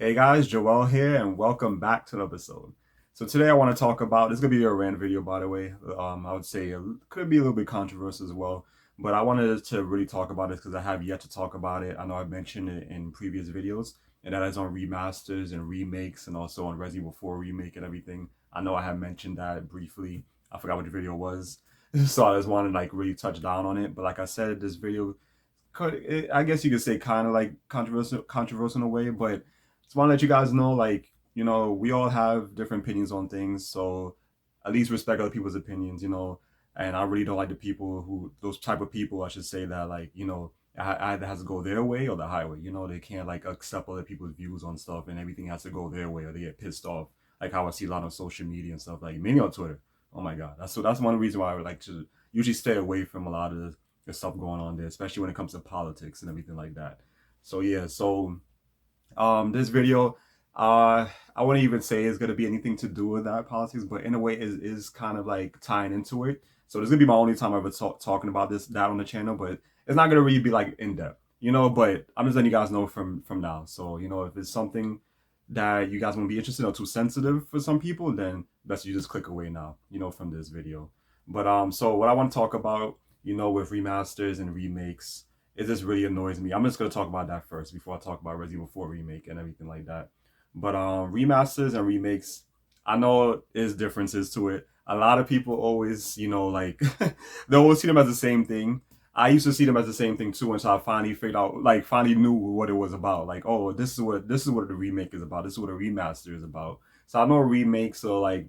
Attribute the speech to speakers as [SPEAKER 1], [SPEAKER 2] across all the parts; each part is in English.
[SPEAKER 1] Hey guys, Joel here, and welcome back to another episode. So today I want to talk about, this is gonna be a rant video, by the way. I would say it could be a little bit controversial as well, but I wanted to really talk about this because I have yet to talk about it. I know I've mentioned it in previous videos, and that is on remasters and remakes, and also on Resident Evil 4 remake and everything. I know I have mentioned that briefly. I forgot what the video was, so I just wanted to like really touch down on it. But like I said, this video I guess you could say kind of like controversial in a way, but just want to let you guys know, like, we all have different opinions on things, so at least respect other people's opinions. And I really don't like the people those type of people, I should say, that like, either has to go their way or the highway. They can't like accept other people's views on stuff, and everything has to go their way, or they get pissed off. Like how I see a lot on social media and stuff, like mainly on Twitter. Oh my God, that's one reason why I would like to usually stay away from a lot of the stuff going on there, especially when it comes to politics and everything like that. So yeah, this video, I wouldn't even say it's gonna be anything to do with that politics, but in a way is kind of like tying into it. So this is gonna be my only time ever talking about that on the channel, but it's not gonna really be like in depth. But I'm just letting you guys know from now. So if it's something that you guys want to be interested in or too sensitive for some people, then best you just click away now, from this video. But so what I want to talk about, with remasters and remakes, it just really annoys me. I'm just gonna talk about that first before I talk about Resident Evil 4 remake and everything like that. But remasters and remakes, I know there's differences to it. A lot of people always, like they always see them as the same thing. I used to see them as the same thing too until I finally figured out, like finally knew what it was about. Like, oh, this is what the remake is about. This is what a remaster is about. So I know remakes are like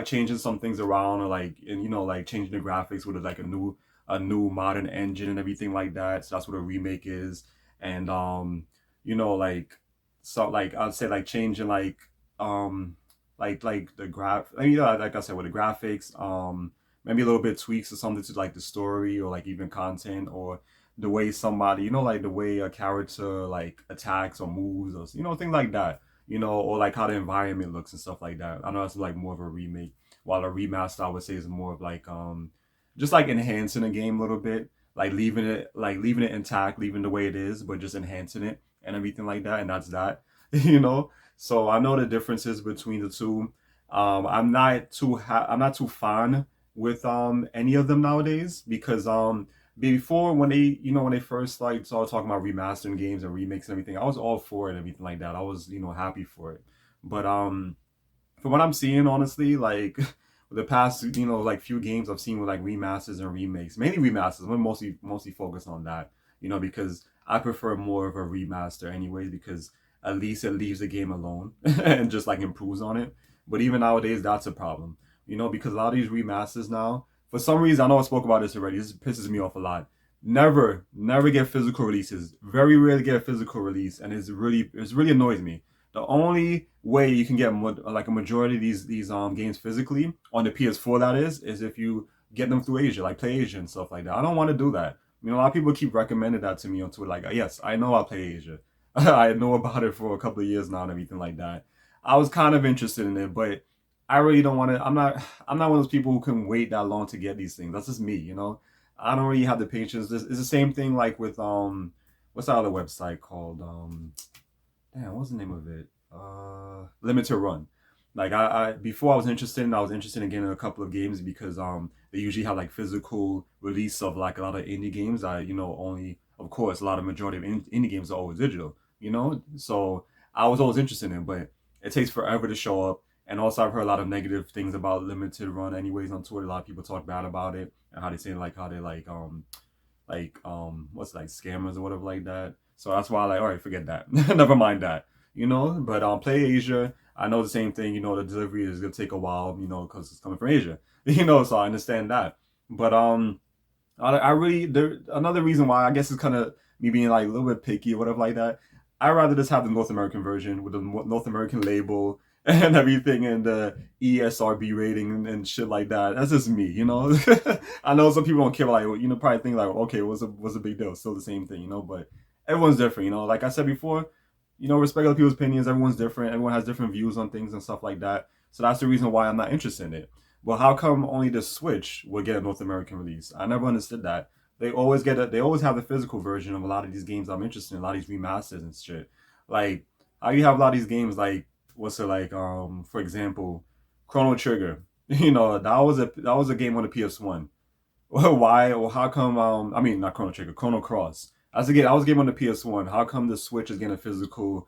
[SPEAKER 1] changing some things around, or like, and like changing the graphics with like a new modern engine and everything like that. So that's what a remake is. And like, so like I'd say like changing um like the like I said, with the graphics, maybe a little bit tweaks or something to like the story, or like even content, or the way somebody, like the way a character like attacks or moves, or things like that, or like how the environment looks and stuff like that. I know that's like more of a remake, while a remaster I would say is more of like just like enhancing the game a little bit, like leaving it intact, leaving the way it is, but just enhancing it and everything like that. And that's that, you know. So I know the differences between the two. I'm not too fond with any of them nowadays, because before, when they first like started talking about remastering games and remakes and everything, I was all for it and everything like that. I was happy for it. But from what I'm seeing, honestly, like the past like few games I've seen with like remasters and remakes, mainly remasters. I'm mostly focused on that, because I prefer more of a remaster anyways, because at least it leaves the game alone and just like improves on it. But even nowadays, that's a problem, because a lot of these remasters now, for some reason, I know I spoke about this already. This pisses me off a lot. Never get physical releases. Very rarely get a physical release, and it's really annoys me. The only way you can get like a majority of these games physically on the PS4, that is if you get them through Asia, like Play Asia and stuff like that. I don't want to do that. A lot of people keep recommending that to me on Twitter. Like, yes, I know I Play Asia. I know about it for a couple of years now and everything like that. I was kind of interested in it, but I really don't want to. I'm not one of those people who can wait that long to get these things. That's just me. I don't really have the patience. It's the same thing like with what's that other website called? Damn, what's the name of it? Limited Run. Like before I was interested in getting a couple of games, because they usually have like physical release of like a lot of indie games. Only, of course, a lot of majority of indie games are always digital. So I was always interested in it, but it takes forever to show up. And also, I've heard a lot of negative things about Limited Run anyways on Twitter. A lot of people talk bad about it, and how they say like how they what's like scammers or whatever like that. So that's why I like, all right, forget that. Never mind that. But Play Asia, I know the same thing. The delivery is gonna take a while, because it's coming from Asia. So I understand that. But I really, there another reason why, I guess, is kind of me being like a little bit picky or whatever like that. I rather just have the North American version with the North American label and everything, and the ESRB rating and shit like that. That's just me. I know some people don't care, like, probably think like, okay, what's a big deal? It's still the same thing. But everyone's different. Like I said before, respect other people's opinions. Everyone's different. Everyone has different views on things and stuff like that. So that's the reason why I'm not interested in it. Well, how come only the Switch will get a North American release? I never understood that. They always have the physical version of a lot of these games I'm interested in, a lot of these remasters and shit. Like, How you have a lot of these games like what's it like? For example, Chrono Trigger. You know, that was a game on the PS1. Why or how come I mean not Chrono Trigger, Chrono Cross. That was a game on the PS1. How come the Switch is getting a physical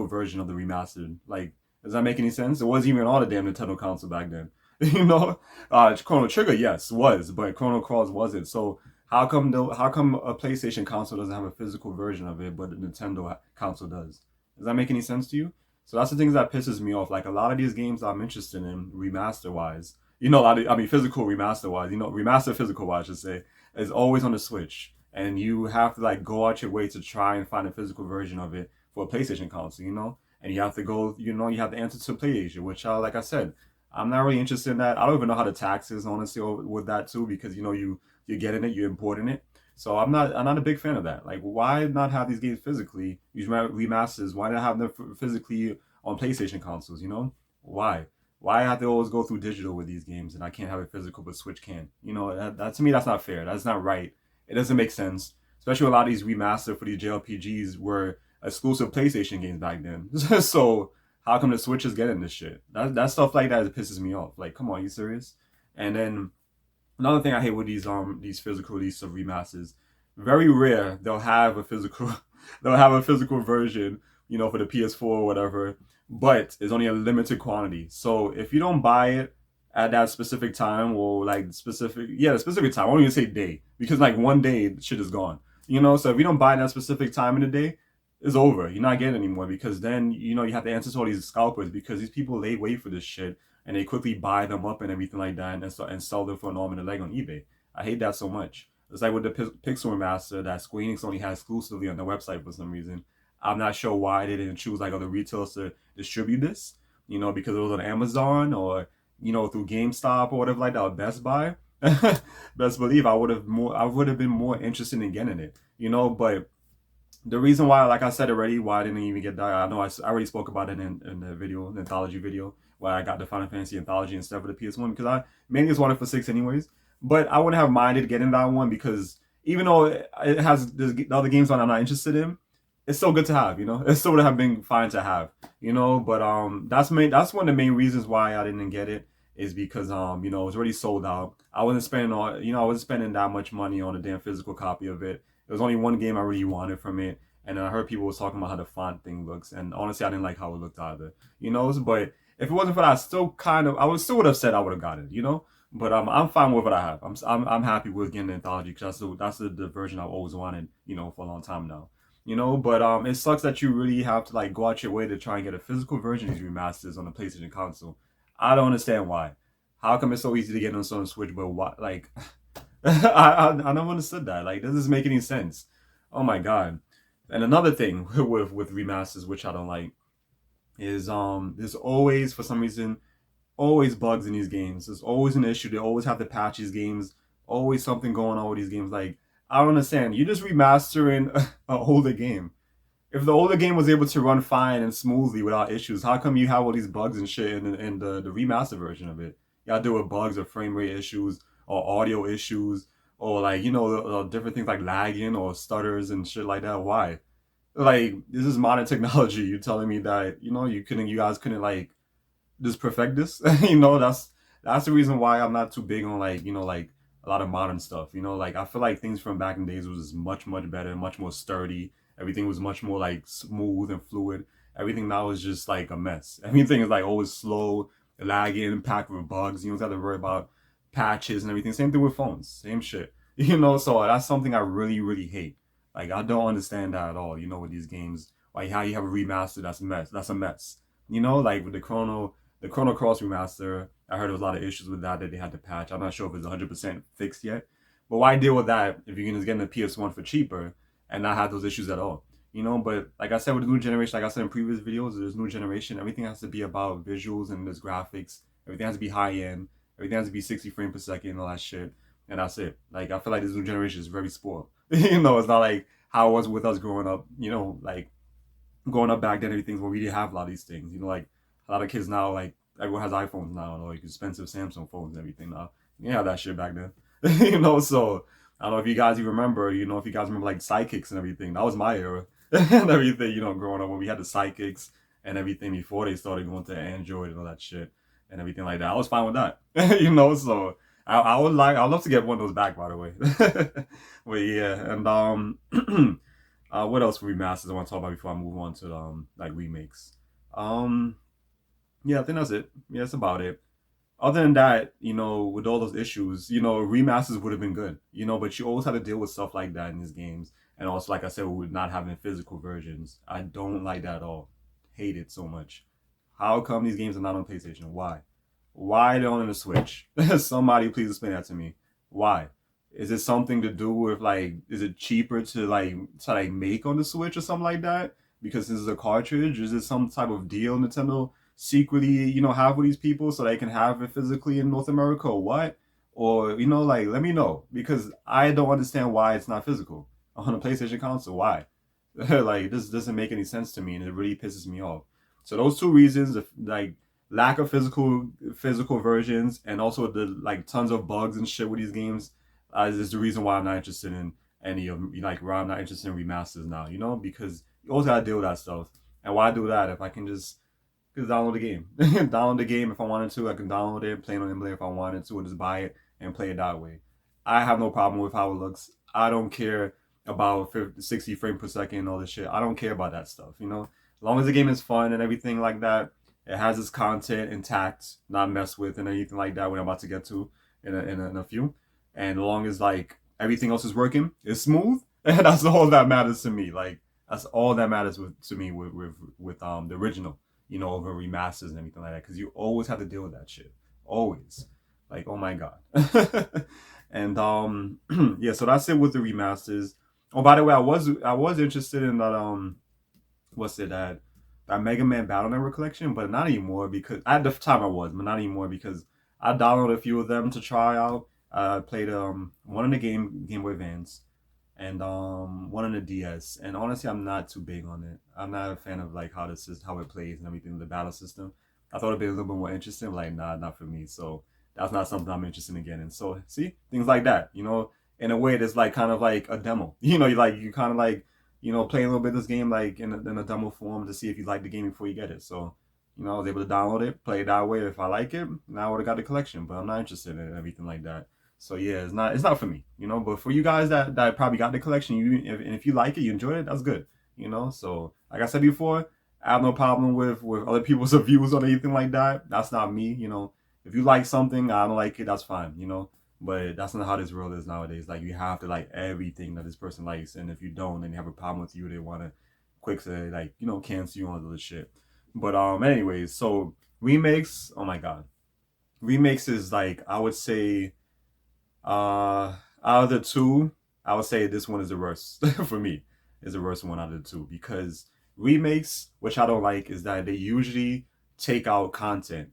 [SPEAKER 1] version of the remastered? Like, does that make any sense? It wasn't even on the damn Nintendo console back then. You know? Chrono Trigger, yes, was, but Chrono Cross wasn't. So how come a PlayStation console doesn't have a physical version of it, but the Nintendo console does? Does that make any sense to you? So that's the things that pisses me off. Like a lot of these games I'm interested in remaster wise, I mean, physical remaster wise, remaster physical wise, I should say, is always on the Switch, and you have to like go out your way to try and find a physical version of it for a PlayStation console, and you have to go, you have to answer to PlayStation, which, like I said, I'm not really interested in that. I don't even know how the tax is honestly with that too, because you're getting it, you're importing it. So I'm not a big fan of that. Like, why not have these games physically? These remasters, why not have them physically on PlayStation consoles? Why? Why I have to always go through digital with these games and I can't have it physical, but Switch can? That to me, that's not fair. That's not right. It doesn't make sense. Especially a lot of these remastered for these JRPGs were exclusive PlayStation games back then. So how come the Switch is getting this shit? That stuff like that pisses me off. Like, come on, you serious? And then another thing I hate with these physical release of remasters, very rare they'll have a physical they'll have a physical version, for the PS4 or whatever, but it's only a limited quantity. So if you don't buy it at that specific time or like the specific time, I won't even say day because like one day shit is gone. So if you don't buy that specific time in the day, it's over. You're not getting it anymore because then you have to answer to all these scalpers because these people they wait for this shit and they quickly buy them up and everything like that and sell them for an arm and a leg on eBay. I hate that so much. It's like with the Pixel Remaster that Square Enix only has exclusively on their website for some reason. I'm not sure why they didn't choose like other retailers to distribute this. Because it was on Amazon or through GameStop or whatever like that, or Best Buy. Best believe I would have been more interested in getting it. But the reason why, like I said already, why I didn't even get that, I know I already spoke about it in the anthology video, where I got the Final Fantasy anthology instead of the PS1, because I mainly just wanted for 6 anyways. But I wouldn't have minded getting that one because even though it has the other games on I'm not interested in, it's still good to have, It still would have been fine to have, But that's one of the main reasons why I didn't get it is because it was already sold out. I wasn't spending that much money on a damn physical copy of it. There was only one game I really wanted from it, and then I heard people was talking about how the font thing looks, and honestly, I didn't like how it looked either. But if it wasn't for that, I would still would have said I would have got it. But I'm fine with what I have. I'm happy with getting the anthology because that's the version I've always wanted. For a long time now. But it sucks that you really have to like go out your way to try and get a physical version of these remasters on the PlayStation console. I don't understand why. How come it's so easy to get on Switch, but why? Like, I never understood that. Like, does this make any sense? Oh my god. And another thing with remasters, which I don't like, is there's always for some reason always bugs in these games. There's always an issue. They always have to patch these games. Always something going on with these games. Like, I don't understand. You're just remastering an older game. If the older game was able to run fine and smoothly without issues, how come you have all these bugs and shit in the remaster version of it? Y'all deal with bugs or frame rate issues or audio issues or like different things like lagging or stutters and shit like that. Why? Like, this is modern technology. You telling me that you guys couldn't like just perfect this? That's the reason why I'm not too big on like a lot of modern stuff. Like I feel like things from back in days was much better, much more sturdy. Everything was much more like smooth and fluid. Everything now is just like a mess. Everything is like always slow, lagging, packed with bugs. You don't have to worry about patches and everything. Same thing with phones. Same shit. So that's something I really, really hate. Like I don't understand that at all. With these games, like how you have a remaster that's a mess. That's a mess. Like with the Chrono Cross remaster, I heard there was a lot of issues with that they had to patch. I'm not sure if it's 100% fixed yet. But why deal with that if you can just get in the PS1 for cheaper and not have those issues at all? But like I said, with the new generation, like I said in previous videos, there's new generation. Everything has to be about visuals and there's graphics. Everything has to be high end. Everything has to be 60 frames per second and all that shit. And that's it. Like I feel like this new generation is very spoiled. It's not like how it was with us growing up. Like growing up back then, everything where we didn't have a lot of these things. Like a lot of kids now, like everyone has iPhones now, and like expensive Samsung phones and everything now. You didn't have that shit back then. So I don't know if you guys even remember. If you guys remember like sidekicks and everything. That was my era. and everything, growing up when we had the psychics and everything before they started going to Android and all that shit and everything like that. I was fine with that, so I'd love to get one of those back, by the way. But yeah, and what else for remasters I want to talk about before I move on to like remakes? Um, yeah, I think that's it. Yeah, that's about it. Other than that, with all those issues, remasters would have been good, but you always have to deal with stuff like that in these games. And also, like I said, with not having physical versions, I don't like that at all. Hate it so much. How come these games are not on PlayStation? Why? Why are they on the Switch? Somebody please explain that to me. Why? Is it something to do with like, is it cheaper to make on the Switch or something like that? Because this is a cartridge? Is it some type of deal Nintendo secretly, have with these people so they can have it physically in North America or what? Or, like let me know because I don't understand why it's not physical on a PlayStation console. Why? Like this doesn't make any sense to me and it really pisses me off. So those two reasons, like lack of physical versions and also the like tons of bugs and shit with these games, is the reason why I'm not interested in any of like why I'm not interested in remasters now. Because you always gotta deal with that stuff. And why do that if I can just download the game? Download the game if I wanted to. I can download it, play it on emulator if I wanted to, and just buy it and play it that way. I have no problem with how it looks. I don't care about 50, 60 frames per second and all this shit. I don't care about that stuff. As long as the game is fun and everything like that, it has its content intact, not messed with and anything like that. What I'm about to get to in a few, and as long as like everything else is working, it's smooth, and that's all that matters to me. Like that's all that matters to me with the original, over remasters and everything like that. Because you always have to deal with that shit, always. Like oh my god. And yeah, so that's it with the remasters. Oh, by the way, I was interested in that what's it that Mega Man Battle Network collection, but not anymore because at the time I was, but not anymore because I downloaded a few of them to try out. I played one in the Game Boy Advance and one on the DS. And honestly, I'm not too big on it. I'm not a fan of like how it plays and everything, the battle system. I thought it'd be a little bit more interesting. Like, nah, not for me. So that's not something I'm interested in getting. So see, things like that. In a way, that's like kind of like a demo. You kind of like play a little bit of this game like in a demo form to see if you like the game before you get it. So I was able to download it, play it that way. If I like it, now I would have got the collection. But I'm not interested in everything like that. So yeah, it's not for me, But for you guys that probably got the collection, and if you like it, you enjoyed it, that's good, So like I said before, I have no problem with other people's views on anything like that. That's not me, If you like something, I don't like it, that's fine, But that's not how this world is nowadays. Like you have to like everything that this person likes, and if you don't, then they have a problem with you. They want to quick say like cancel you on all this shit. But anyways, so remakes. Oh my god, remakes is like I would say out of the two, I would say this one is the worst for me. Is the worst one out of the two because remakes, which I don't like, is that they usually take out content.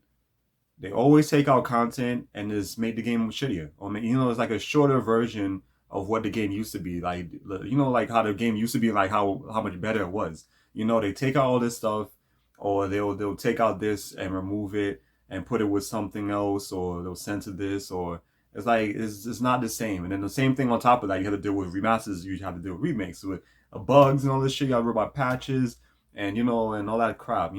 [SPEAKER 1] They always take out content and just make the game shittier. Or it's like a shorter version of what the game used to be. Like like how the game used to be, like how much better it was. They take out all this stuff, or they'll take out this and remove it and put it with something else, or they'll censor this, or it's like it's not the same. And then the same thing on top of that, you have to deal with remasters. You have to deal with remakes with bugs and all this shit. You got to worry about patches and and all that crap.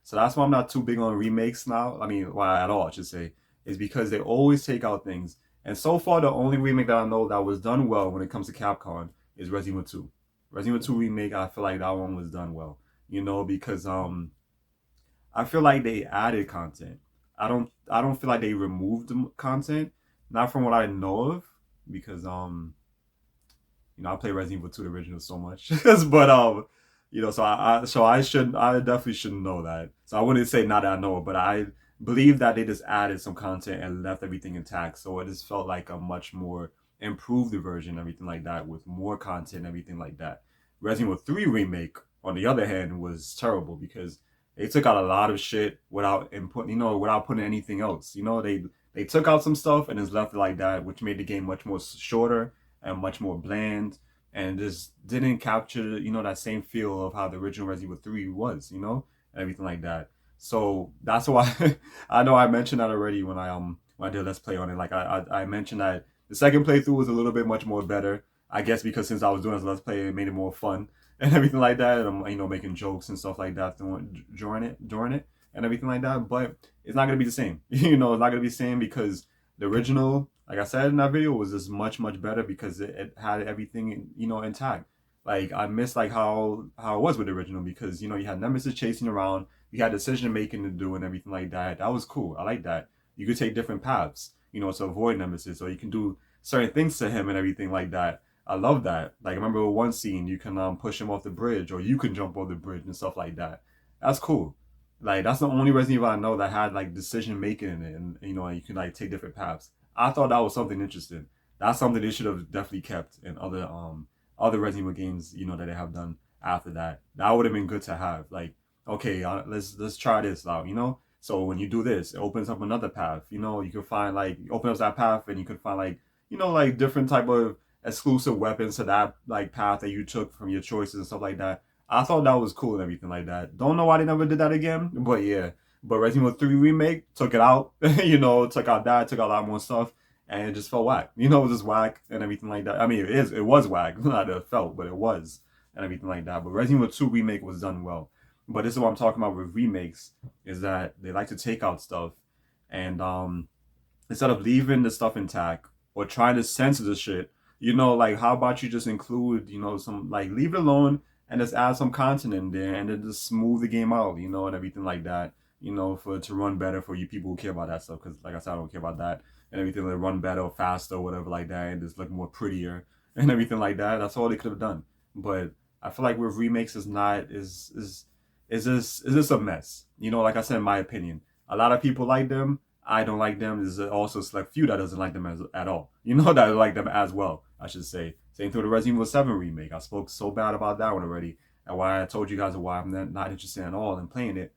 [SPEAKER 1] So that's why I'm not too big on remakes now. I mean, well, at all, I should say, is because they always take out things. And so far, the only remake that I know that was done well when it comes to Capcom is Resident Evil 2. Resident Evil 2 remake, I feel like that one was done well. Because I feel like they added content. I don't feel like they removed the content. Not from what I know of, because I play Resident Evil 2 the original so much. But I definitely shouldn't know that. So I wouldn't say not that I know, but I believe that they just added some content and left everything intact. So it just felt like a much more improved version, everything like that, with more content, everything like that. Resident Evil 3 remake, on the other hand, was terrible because they took out a lot of shit without input, without putting anything else. They took out some stuff and just left it like that, which made the game much more shorter and much more bland, and just didn't capture that same feel of how the original Resident Evil 3 was, and everything like that. So that's why I know I mentioned that already when I did Let's Play on it. Like I mentioned that the second playthrough was a little bit much more better. I guess because since I was doing this Let's Play, it made it more fun. and everything like that. And I'm, making jokes and stuff like that during it and everything like that. But it's not gonna be the same. It's not gonna be the same because the original, like I said in that video, was just much better because it had everything intact. Like I miss like how it was with the original because you had Nemesis chasing around, you had decision making to do and everything like that. That was cool. I like that. You could take different paths, to avoid Nemesis, or you can do certain things to him and everything like that. I love that. Like, I remember one scene, you can push him off the bridge, or you can jump off the bridge and stuff like that. That's cool. Like, that's the only Resident Evil I know that had like decision making in it, and you can like take different paths. I thought that was something interesting. That's something they should have definitely kept in other Resident Evil games, that they have done after that. That would have been good to have. Like, okay, let's try this out. So when you do this, it opens up another path. You can find like open up that path, and you can find like like different type of exclusive weapons to that like path that you took from your choices and stuff like that. I thought that was cool and everything like that. Don't know why they never did that again, but yeah. But Resident Evil 3 Remake took it out, took out a lot more stuff, and it just felt whack. It was just whack and everything like that. I mean, it was whack, not that it felt, but it was and everything like that. But Resident Evil 2 Remake was done well. But this is what I'm talking about with remakes, is that they like to take out stuff and instead of leaving the stuff intact or trying to censor the shit, like how about you just include, some like leave it alone and just add some content in there and then just smooth the game out, and everything like that, for it to run better for you people who care about that stuff. Because like I said, I don't care about that and everything. Like run better, faster, whatever like that, and just look more prettier and everything like that. That's all they could have done. But I feel like with remakes is just a mess. Like I said, in my opinion, a lot of people like them. I don't like them. There's also a select few that doesn't like them at all. That like them as well, I should say. Same through the Resident Evil 7 remake. I spoke so bad about that one already. And why I told you guys why I'm not interested at all in playing it,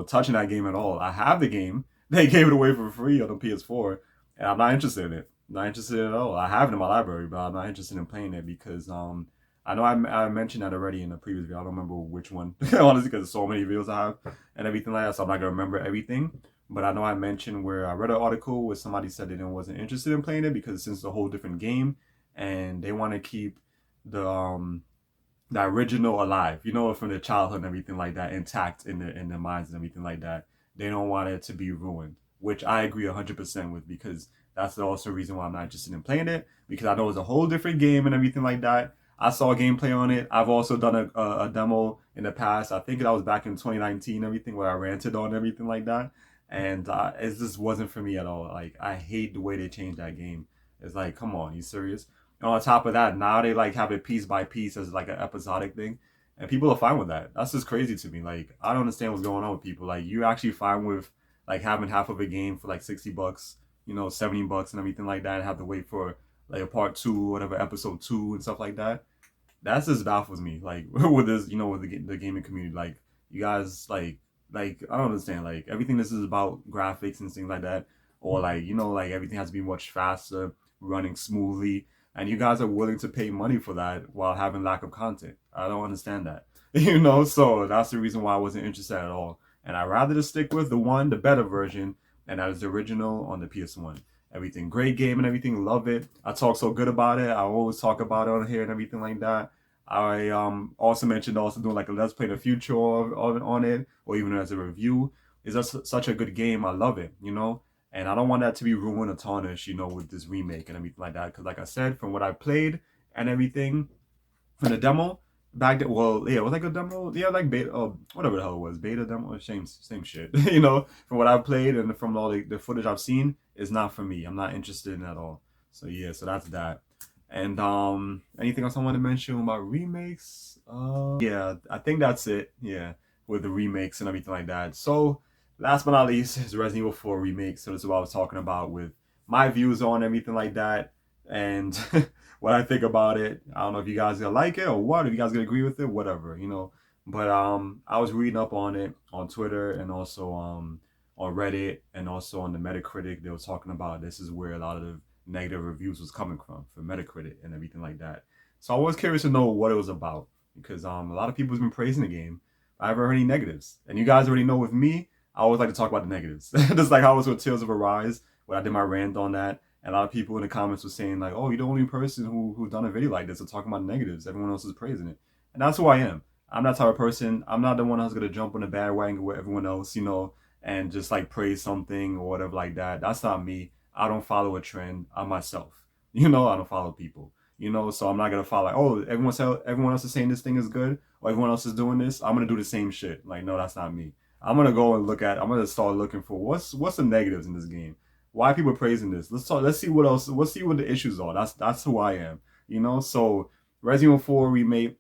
[SPEAKER 1] touching that game at all. I have the game. They gave it away for free on the PS4. And I'm not interested in it. Not interested at all. I have it in my library, but I'm not interested in playing it because I know I mentioned that already in the previous video. I don't remember which one, honestly, because there's so many videos I have and everything like that, so I'm not gonna remember everything. But I know I mentioned where I read an article where somebody said they wasn't interested in playing it because since it's a whole different game, and they want to keep the original alive, from their childhood and everything like that, intact in their minds and everything like that. They don't want it to be ruined, which I agree 100% with because that's also the reason why I'm not interested in playing it because I know it's a whole different game and everything like that. I saw gameplay on it. I've also done a demo in the past. I think that was back in 2019, everything where I ranted on everything like that. And it just wasn't for me at all. Like, I hate the way they changed that game. It's like, come on, you serious? And on top of that, now they like have it piece by piece as like an episodic thing. And people are fine with that. That's just crazy to me. Like, I don't understand what's going on with people. Like, you actually fine with like having half of a game for like $60, $70 and everything like that, and have to wait for like a part two, whatever, episode 2 and stuff like that. That's just baffles me. Like with this, with the gaming community, like you guys like I don't understand. Like everything this is about graphics and things like that, or like like everything has to be much faster, running smoothly, and you guys are willing to pay money for that while having lack of content. I don't understand that. So that's the reason why I wasn't interested at all. And I'd rather just stick with the better version, and that is the original on the PS1. Everything great game and everything, love it. I talk so good about it. I always talk about it on here and everything like that. I also mentioned also doing like a let's play in the future on it, or even as a review. It's just such a good game. I love it, and I don't want that to be ruined or tarnished, with this remake and everything like that. Because like I said, from what I played and everything from the demo back then, well, yeah, it was like a demo, yeah, like beta, whatever the hell it was, beta demo, same shit, From what I've played and from all the footage I've seen, is not for me. I'm not interested in it at all. So yeah, so that's that. And anything else I want to mention about remakes? Yeah, I think that's it. Yeah, with the remakes and everything like that. So last but not least is Resident Evil 4 remake. So this is what I was talking about with my views on everything like that and what I think about it. I don't know if you guys gonna like it or what, if you guys gonna agree with it, whatever, But I was reading up on it on Twitter and also on Reddit and also on the Metacritic. They were talking about this is where a lot of the negative reviews was coming from for Metacritic and everything like that. So I was curious to know what it was about because a lot of people have been praising the game. I haven't heard any negatives, and you guys already know with me, I always like to talk about the negatives. Just like how it was with Tales of Arise, when I did my rant on that, and a lot of people in the comments were saying like, "Oh, you're the only person who done a video like this or talking about negatives. Everyone else is praising it." and that's who I am. I'm that type of person. I'm not the one who's gonna jump on the bandwagon with everyone else, and just like praise something or whatever like that. That's not me. I don't follow a trend. I'm myself. I don't follow people. So I'm not gonna follow like, oh, everyone else is saying this thing is good, or everyone else is doing this. I'm gonna do the same shit. Like, no, that's not me. I'm gonna go and I'm gonna start looking for what's the negatives in this game. Why are people praising this? Let's talk. Let's see what else. Let's see what the issues are. That's who I am. So Resident Evil 4 remake,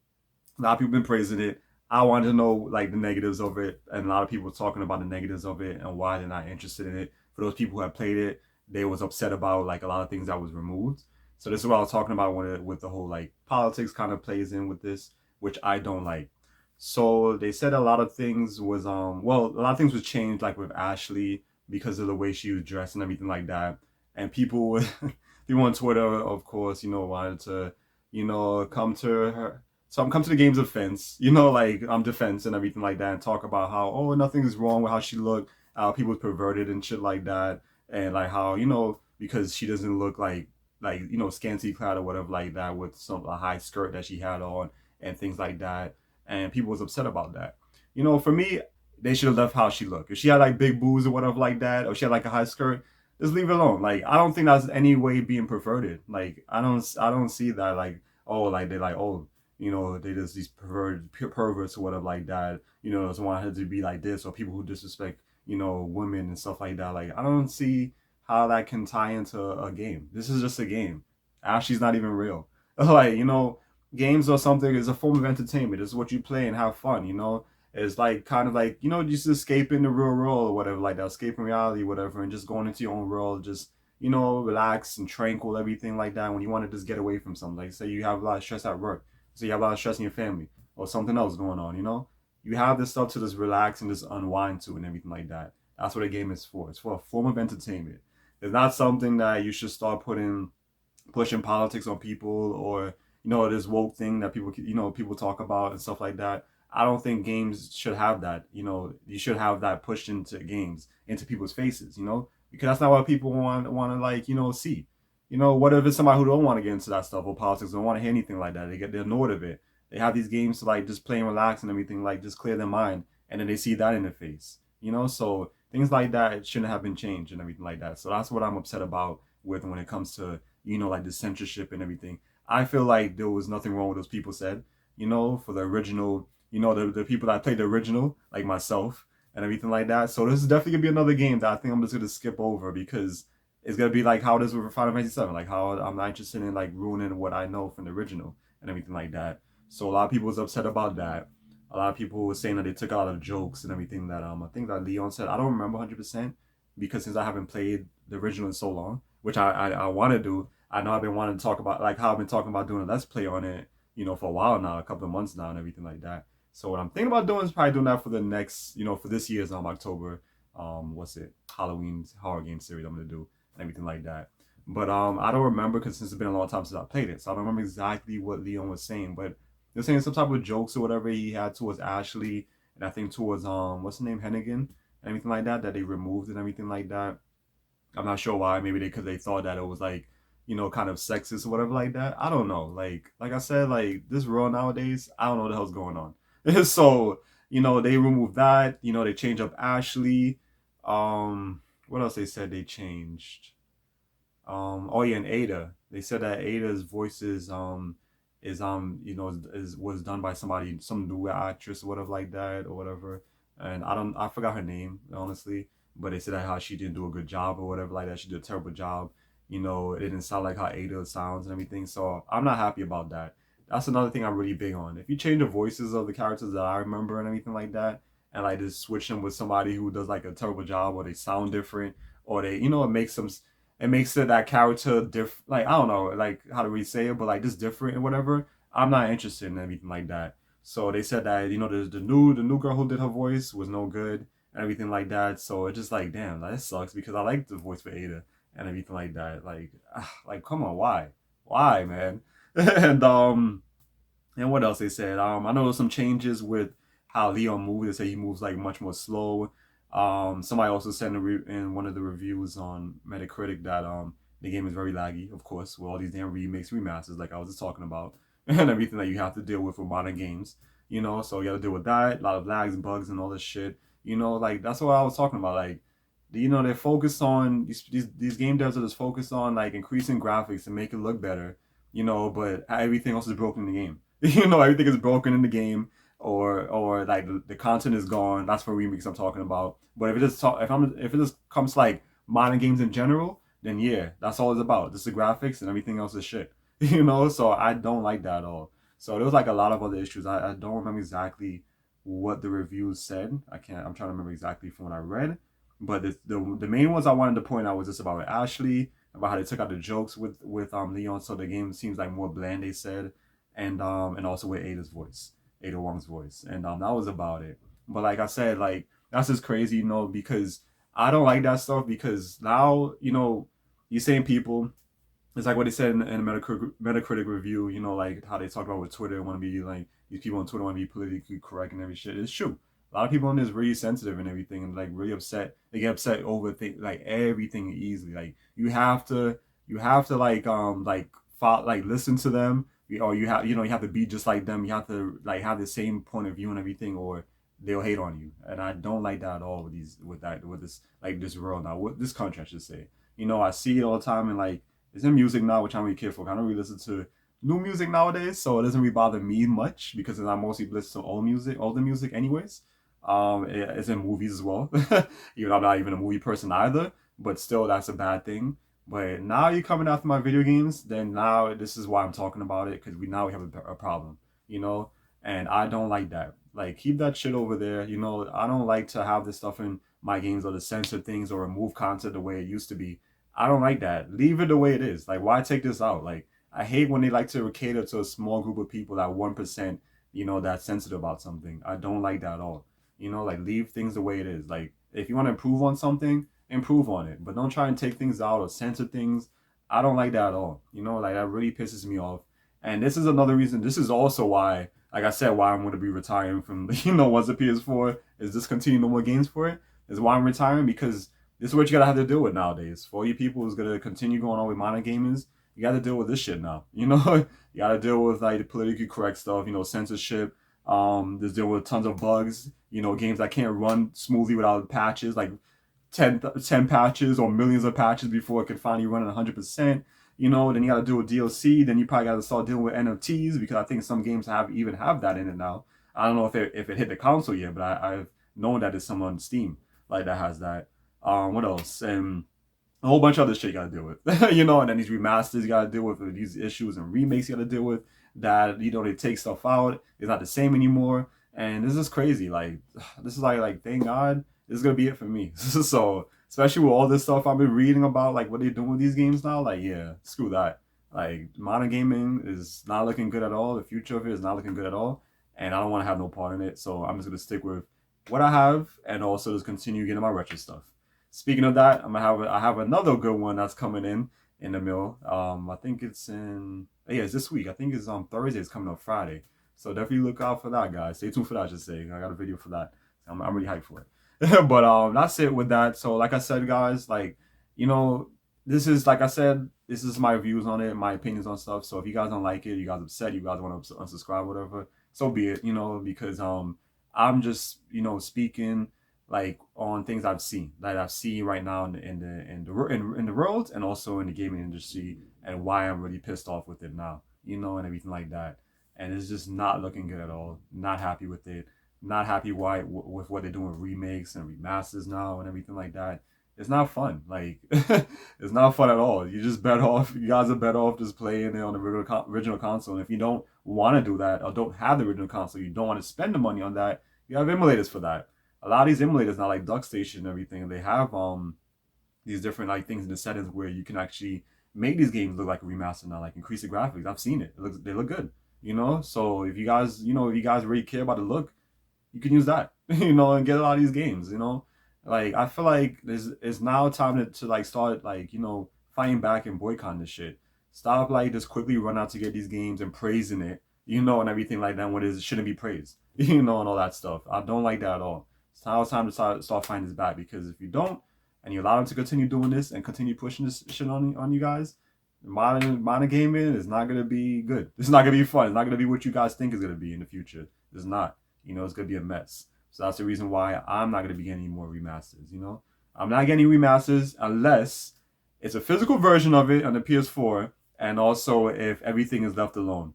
[SPEAKER 1] a lot of people been praising it. I wanted to know like the negatives of it, and a lot of people talking about the negatives of it and why they're not interested in it. For those people who have played it, they was upset about like a lot of things that was removed. So this is what I was talking about with the whole like politics kind of plays in with this, which I don't like. So they said a lot of things was a lot of things was changed like with Ashley because of the way she was dressed and everything like that. And people people on Twitter, of course, wanted to, come to her. So I'm come to the game's defense, like I'm defense and everything like that, and talk about how, oh, nothing's wrong with how she looked, how people perverted and shit like that, and like how, because she doesn't look like scanty clad or whatever like that with some a high skirt that she had on and things like that, and people was upset about that. For me, they should have left how she looked. If she had like big boobs or whatever like that, or she had like a high skirt, just leave it alone. Like I don't think that's any way being perverted. Like I don't see that like, oh, like they're like, oh, they just these perverts or whatever like that. Just want her to be like this, or people who disrespect women and stuff like that. Like I don't see how that can tie into a game. This is just a game. Ashley's not even real. Like games or something is a form of entertainment. It's what you play and have fun. It's like kind of like just escaping the real world or whatever like that, escaping reality, whatever, and just going into your own world, just relax and tranquil, everything like that. When you want to just get away from something, like say you have a lot of stress at work, so you have a lot of stress in your family or something else going on. You have this stuff to just relax and just unwind to and everything like that. That's what a game is for. It's for a form of entertainment. It's not something that you should start pushing politics on people, or this woke thing that people talk about and stuff like that. I don't think games should have that. You should have that pushed into games, into people's faces. Because that's not what people want to like see. What if it's somebody who don't want to get into that stuff or politics, don't want to hear anything like that? They're annoyed of it. They have these games to like just play and relax and everything, like just clear their mind, and then they see that in their face. So things like that shouldn't have been changed and everything like that. So that's what I'm upset about with when it comes to like the censorship and everything. I feel like there was nothing wrong with those people said. For the original, the people that played the original, like myself and everything like that. So this is definitely gonna be another game that I think I'm just gonna skip over, because it's gonna be like how it is with Final Fantasy 7, like how I'm not interested in like ruining what I know from the original and everything like that. So a lot of people was upset about that. A lot of people were saying that they took a lot of jokes and everything that I think that Leon said. I don't remember 100%, because since I haven't played the original in so long, which I want to do. I know I've been wanting to talk about like how I've been talking about doing a let's play on it, for a while now, a couple of months now and everything like that. So what I'm thinking about doing is probably doing that for the next, for this year's October, what's it, Halloween horror game series I'm gonna do and everything like that. But I don't remember, because since it's been a long time since I played it, so I don't remember exactly what Leon was saying. But they're saying some type of jokes or whatever he had towards Ashley, and I think towards what's the name, Hennigan, and everything like that they removed and everything like that. I'm not sure why. Maybe because they thought that it was like, kind of sexist or whatever like that. I don't know. Like I said, like this world nowadays, I don't know what the hell's going on. So they removed that. They changed up Ashley. What else they said they changed? Oh yeah, and Ada. They said that Ada's voices is was done by somebody, some new actress or whatever like that or whatever. And I forgot her name honestly, but they said that how she didn't do a good job or whatever like that. She did a terrible job. It didn't sound like how Ada sounds and everything. So I'm not happy about that. That's another thing I'm really big on. If you change the voices of the characters that I remember and everything like that, and like just switch them with somebody who does like a terrible job, or they sound different, or they, it makes it that character different. Like I don't know, like how do we say it, but like just different and whatever. I'm not interested in anything like that. So they said that the new girl who did her voice was no good and everything like that. So it's just like, damn, that sucks, because I like the voice for Ada and everything like that. Like come on, why, man? And what else they said? I know there's some changes with how Leon moves. They say he moves like much more slow. Somebody also said in one of the reviews on Metacritic that the game is very laggy, of course, with all these damn remakes, remasters, like I was just talking about. and everything that you have to deal with modern games. So you got to deal with that, a lot of lags, bugs, and all this shit. Like that's what I was talking about. Like, they're focused on these game devs are just focused on like increasing graphics to make it look better. But everything else is broken in the game. Everything is broken in the game, or like the content is gone. That's for remakes I'm talking about. But if it just comes to like modern games in general, then yeah, that's all it's about. Just the graphics and everything else is shit. So I don't like that at all. So there was like a lot of other issues. I don't remember exactly what the reviews said. I'm trying to remember exactly from what I read. But the main ones I wanted to point out was just about Ashley, about how they took out the jokes with Leon, so the game seems like more bland. They said, and also with Ada Wong's voice, and that was about it. But like I said, like that's just crazy, because I don't like that stuff because now these same people, it's like what they said in a Metacritic review, like how they talk about with Twitter want to be like these people on Twitter want to be politically correct and every shit. It's true. A lot of people on this really sensitive and everything, and like really upset. They get upset over like everything easily. Like you have to like listen to them, or you have to be just like them. You have to like have the same point of view and everything, or they'll hate on you. And I don't like that at all with this like this world now, with this country I should say. I see it all the time, and like it's in music now, which I'm really careful. I don't really listen to new music nowadays, so it doesn't really bother me much because I mostly listen to older music, anyways. It's in movies as well. Even though I'm not even a movie person either, but still, that's a bad thing. But now you're coming after my video games, then now this is why I'm talking about it because we have a problem, you know. And I don't like that. Like, keep that shit over there. I don't like to have this stuff in my games or to censor things or remove content the way it used to be. I don't like that. Leave it the way it is. Like, why take this out? Like, I hate when they like to cater to a small group of people, that 1%, that's sensitive about something. I don't like that at all. Like, leave things the way it is. Like, if you want to improve on something, improve on it. But don't try and take things out or censor things. I don't like that at all. Like, that really pisses me off. And this is another reason. This is also why, like I said, why I'm going to be retiring from, once the PS4 is discontinuing no more games for it, is why I'm retiring, because this is what you gotta have to deal with nowadays. For all you people who's gonna continue going on with minor gamers, you gotta deal with this shit now. You gotta deal with like the politically correct stuff, censorship. There's deal with tons of bugs. Games that can't run smoothly without patches, like 10 patches or millions of patches before it can finally run at 100%. Then you gotta deal with DLC. Then you probably gotta start dealing with NFTs because I think some games have that in it now. I don't know if it hit the console yet, but I've known that there's some on Steam like that has that. What else? And a whole bunch of other shit you gotta deal with. And then these remasters you gotta deal with, these issues and remakes you gotta deal with, that they take stuff out, it's not the same anymore. And this is crazy. Like, this is like thank God this is gonna be it for me. So especially with all this stuff I've been reading about, like what they're doing with these games now, like yeah, screw that. Like, modern gaming is not looking good at all. The future of it is not looking good at all. And I don't want to have no part in it. So I'm just gonna stick with what I have and also just continue getting my retro stuff. Speaking of that, I have another good one that's coming in the mill. I think it's it's this week. I think it's on Thursday. It's coming up Friday. So definitely look out for that, guys. Stay tuned for that, I should say. I got a video for that. I'm really hyped for it. But that's it with that. So like I said, guys, like, this is, like I said, this is my views on it, my opinions on stuff. So if you guys don't like it, you guys upset, you guys want to unsubscribe, whatever, so be it. Because I'm just speaking like on things I've seen right now in the world and also in the gaming industry, and why I'm really pissed off with it now, and everything like that. And it's just not looking good at all. Not happy with it. Not happy with what they're doing with remakes and remasters now and everything like that. It's not fun. Like, it's not fun at all. You just better off. You guys are better off just playing it on the original console. And if you don't want to do that or don't have the original console, you don't want to spend the money on that, you have emulators for that. A lot of these emulators now, like DuckStation and everything, they have these different like things in the settings where you can actually make these games look like a remaster now, like increase the graphics. I've seen it. They look good. So if you guys really care about the look, you can use that, and get a lot of these games, Like, I feel like it's now time to like start like, fighting back and boycotting this shit. Stop like just quickly run out to get these games and praising it, and everything like that when it shouldn't be praised, and all that stuff. I don't like that at all. It's now time to start fighting this back, because if you don't, and you allow them to continue doing this and continue pushing this shit on you guys, Modern gaming is not gonna be good. It's not gonna be fun. It's not gonna be what you guys think is gonna be in the future. It's not. It's gonna be a mess. So that's the reason why I'm not gonna be getting any more remasters. I'm not getting remasters unless it's a physical version of it on the PS4, and also if everything is left alone.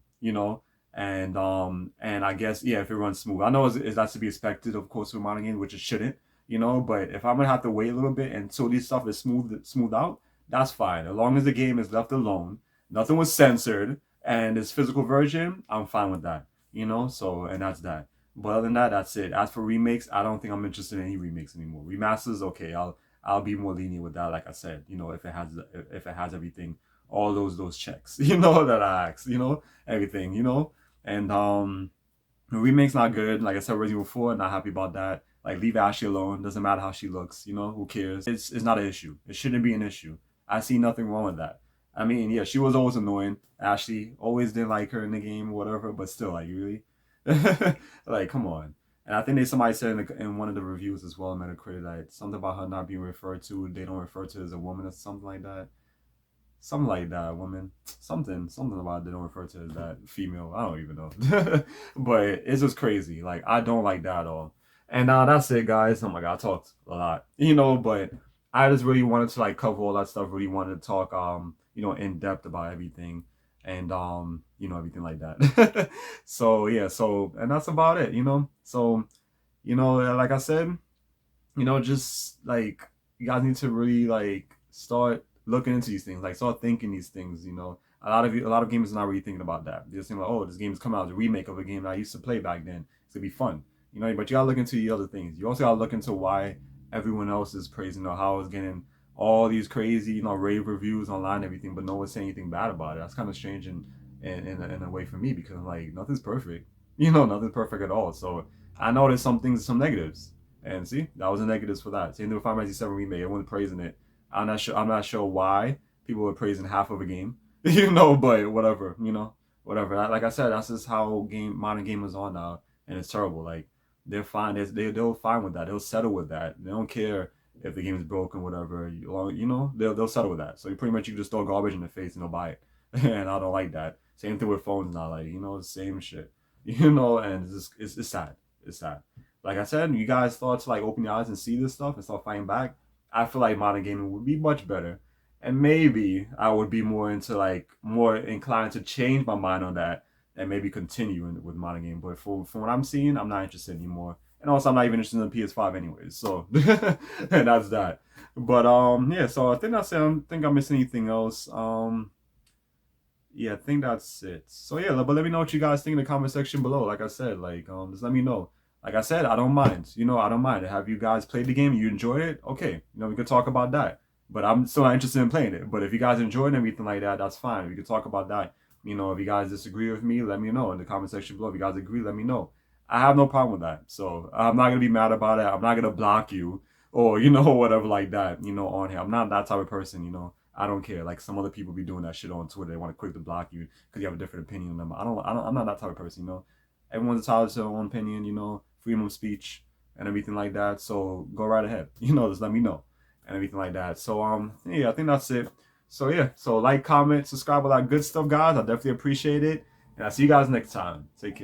[SPEAKER 1] And I guess yeah, if it runs smooth. I know that's to be expected, of course, with modern games, which it shouldn't. But if I'm gonna have to wait a little bit until this stuff is smooth out, that's fine. As long as the game is left alone, nothing was censored, and its physical version, I'm fine with that. So and that's that. But other than that, that's it. As for remakes, I don't think I'm interested in any remakes anymore. Remasters, okay, I'll be more lenient with that. Like I said, if it has everything, all those checks, that I asked, everything, and Remake's not good. Like I said, Resident Evil 4, not happy about that. Like, leave Ashley alone. Doesn't matter how she looks. Who cares? It's not an issue. It shouldn't be an issue. I see nothing wrong with that. I mean, yeah, she was always annoying. Ashley always didn't like her in the game or whatever, but still, like, really, like, come on. And I think somebody said in one of the reviews as well, Metacritic, that something about her not being referred to. They don't refer to her as a woman or something like that. Something like that, woman. Something about it they don't refer to as that female. I don't even know. But it's just crazy. Like, I don't like that at all. And that's it, guys. Oh my god, I talked a lot. But I just really wanted to like cover all that stuff, really wanted to talk in depth about everything and everything like that. So yeah, and that's about it. So, like I said, just like you guys need to really like start looking into these things, like start thinking these things. A lot of gamers are not really thinking about that. They're just thinking like, oh, this game is coming out as a remake of a game that I used to play back then. It's gonna be fun, But you gotta look into the other things. You also gotta look into why everyone else is praising or how it's getting all these crazy, rave reviews online and everything, but no one's saying anything bad about it. That's kind of strange in a way for me because like nothing's perfect. Nothing's perfect at all. So I know there's some negatives. And see, that was the negatives for that. Same thing with Final Fantasy 7 Remake. Everyone's praising it. I'm not sure why people were praising half of a game. But whatever. Whatever. Like I said, that's just how modern gamers are now, and it's terrible. Like they're fine. They'll fine with that. They'll settle with that. They don't care if the game is broken, whatever. They'll settle with that. So you pretty much you just throw garbage in their face and they'll buy it. And I don't like that. Same thing with phones now. Like the same shit. And it's sad. It's sad. Like I said, you guys start to like open your eyes and see this stuff and start fighting back. I feel like modern gaming would be much better, and maybe I would be more more inclined to change my mind on that and maybe continue with modern gaming. But from what I'm seeing, I'm not interested anymore. And also, I'm not even interested in the PS5 anyways. So and that's that. But yeah. So I think that's it. I don't think I'm missing anything else. Yeah, I think that's it. So yeah, but let me know what you guys think in the comment section below. Like I said, just let me know. Like I said, I don't mind. I don't mind. Have you guys played the game? You enjoyed it? Okay, we could talk about that. But I'm still not interested in playing it. But if you guys enjoyed anything like that, that's fine. We could talk about that. If you guys disagree with me, let me know in the comment section below. If you guys agree, let me know. I have no problem with that. So I'm not gonna be mad about it. I'm not gonna block you or whatever like that. On here. I'm not that type of person. I don't care. Like some other people be doing that shit on Twitter. They want to quick to block you because you have a different opinion on them. I'm not that type of person. Everyone's entitled to their own opinion. Freedom of speech and everything like that. So go right ahead. Just let me know and everything like that. So yeah, I think that's it. So yeah, so like, comment, subscribe, all that good stuff, guys. I definitely appreciate it. And I'll see you guys next time. Take care.